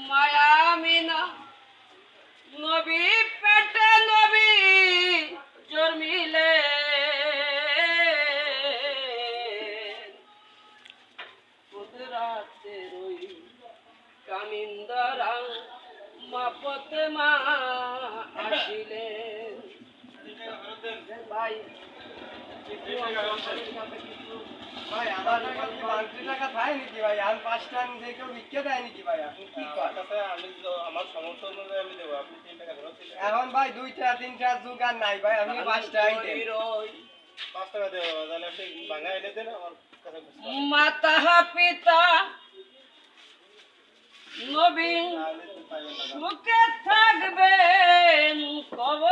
মায়া মিনা নবী পেটে নবী জন্মিলে কুদরাতের ওই কামিন্দরা মাপতে মা আসিলেন ভাই ভাই আমার কাছে 5 টাকা থাকে নাকি ভাই? আর 5 টাকা দিয়ে কেউ বিক্রি দেয় নাকি ভাই? আপনি কি করেন? আমার সমর্থ অনুযায়ী আমি দেবো, আপনি 3 টাকা ধরো। এখন ভাই 2 টাকা 3 টাকা জোগাড় নাই ভাই, আপনি 5 টাকাই দেন। 5 টাকা দেবো, তাহলে আপনি ভাঙা এনে দেন আমার কাছে। মাতা পিতা নবী সুখে থাকবেন কবর